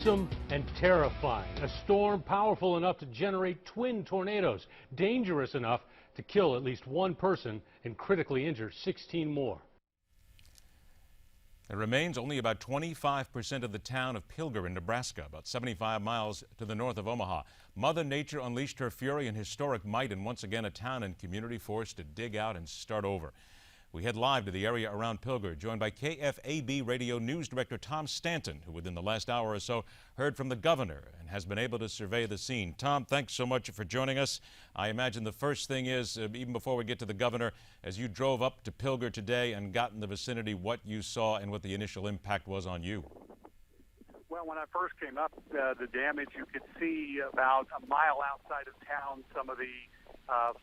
And terrifying. A storm powerful enough to generate twin tornadoes, dangerous enough to kill at least one person and critically injure 16 more. It remains only about 25% of the town of Pilger in Nebraska, about 75 miles to the north of Omaha. Mother Nature unleashed her fury and historic might, and once again a town and community forced to dig out and start over. We head live to the area around Pilger, joined by KFAB Radio News Director Tom Stanton, who within the last hour or so heard from the governor and has been able to survey the scene. Tom, thanks so much for joining us. I imagine the first thing is, even before we get to the governor, as you drove up to Pilger today and got in the vicinity, what you saw and what the initial impact was on you. Well, when I first came up, the damage, you could see about a mile outside of town, some of the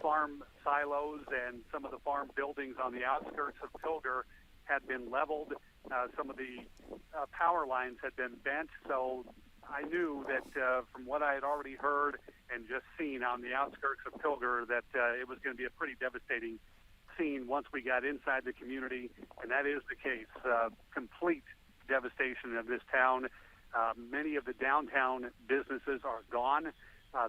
farm silos and some of the farm buildings on the outskirts of Pilger had been leveled. Some of the power lines had been bent, so I knew that from what I had already heard and just seen on the outskirts of Pilger that it was going to be a pretty devastating scene once we got inside the community, and that is the case. Complete devastation of this town. Many of the downtown businesses are gone.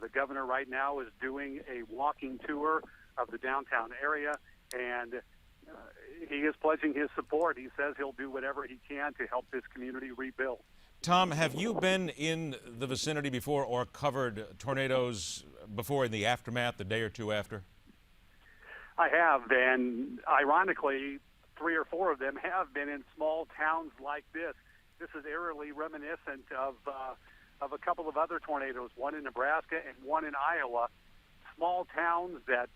The governor right now is doing a walking tour of the downtown area, and he is pledging his support. He says he'll do whatever he can to help this community rebuild. Tom, have you been in the vicinity before or covered tornadoes before in the aftermath, the day or two after? I have, and ironically, 3 or 4 of them have been in small towns like this. This is eerily reminiscent of a couple of other tornadoes, one in Nebraska and one in Iowa. Small towns that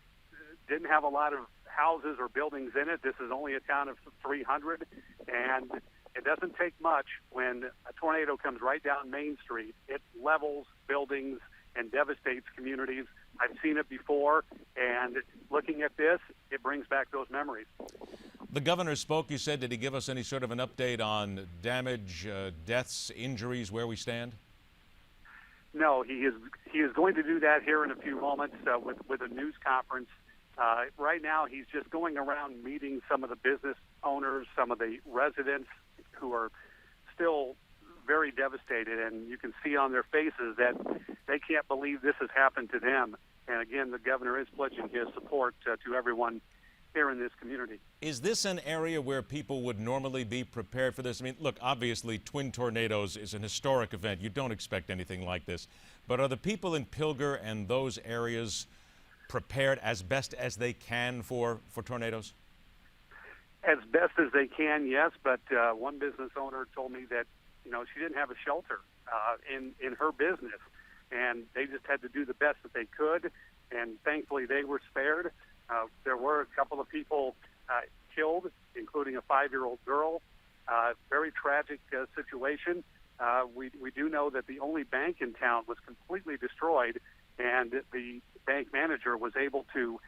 didn't have a lot of houses or buildings in it. This is only a town of 300, and it doesn't take much when a tornado comes right down Main Street. It levels buildings and devastates communities. I've seen it before, and looking at this, it brings back those memories. The governor spoke. You said, did he give us any sort of an update on damage, deaths, injuries, where we stand? No, he is going to do that here in a few moments with a news conference. Right now, he's just going around meeting some of the business owners, some of the residents who are still very devastated, and you can see on their faces that they can't believe this has happened to them. And again, the governor is pledging his support to everyone here in this community. Is this an area where people would normally be prepared for this? I mean, look, obviously twin tornadoes is an historic event. You don't expect anything like this. But are the people in Pilger and those areas prepared as best as they can for tornadoes? As best as they can, yes. But one business owner told me that, she didn't have a shelter in her business, and they just had to do the best that they could. And thankfully, they were spared. There were a couple of people killed, including a 5-year-old girl. Very tragic situation. We do know that the only bank in town was completely destroyed, and the bank manager was able to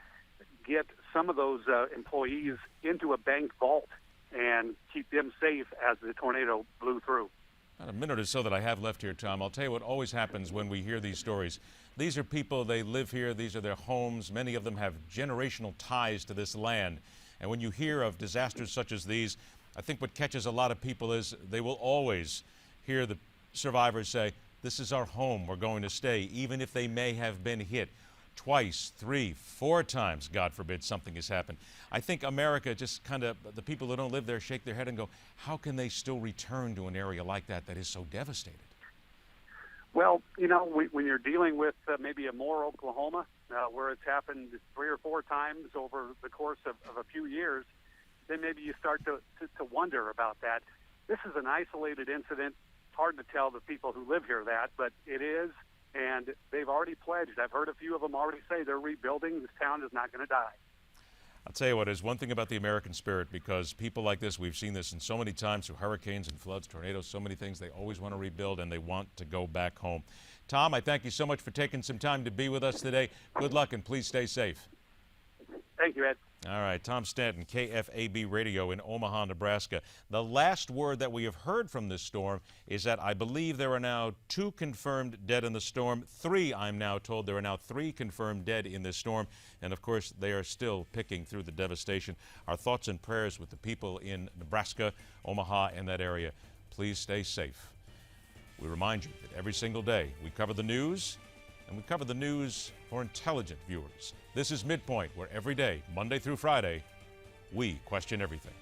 get some of those employees into a bank vault and keep them safe as the tornado blew through. About a minute or so that I have left here, Tom. I'll tell you what always happens when we hear these stories. These are people, they live here, these are their homes. Many of them have generational ties to this land. And when you hear of disasters such as these, I think what catches a lot of people is they will always hear the survivors say, this is our home, we're going to stay, even if they may have been hit twice, 3, 4 times, God forbid, something has happened. I think America just kind of, the people who don't live there shake their head and go, how can they still return to an area like that that is so devastated? Well, when you're dealing with maybe a Moore, Oklahoma, where it's happened 3 or 4 times over the course of a few years, then maybe you start to wonder about that. This is an isolated incident. It's hard to tell the people who live here that, but it is, and they've already pledged. I've heard a few of them already say they're rebuilding. This town is not going to die. I'll tell you what, there's one thing about the American spirit, because people like this, we've seen this in so many times through hurricanes and floods, tornadoes, so many things, they always want to rebuild and they want to go back home. Tom, I thank you so much for taking some time to be with us today. Good luck and please stay safe. Thank you, Ed. All right, Tom Stanton, KFAB Radio in Omaha, Nebraska. The last word that we have heard from this storm is that I believe there are now 2 confirmed dead in the storm. 3, I'm now told, there are now 3 confirmed dead in this storm. And of course, they are still picking through the devastation. Our thoughts and prayers with the people in Nebraska, Omaha, and that area. Please stay safe. We remind you that every single day we cover the news, and we cover the news for intelligent viewers. This is Midpoint, where every day, Monday through Friday, we question everything.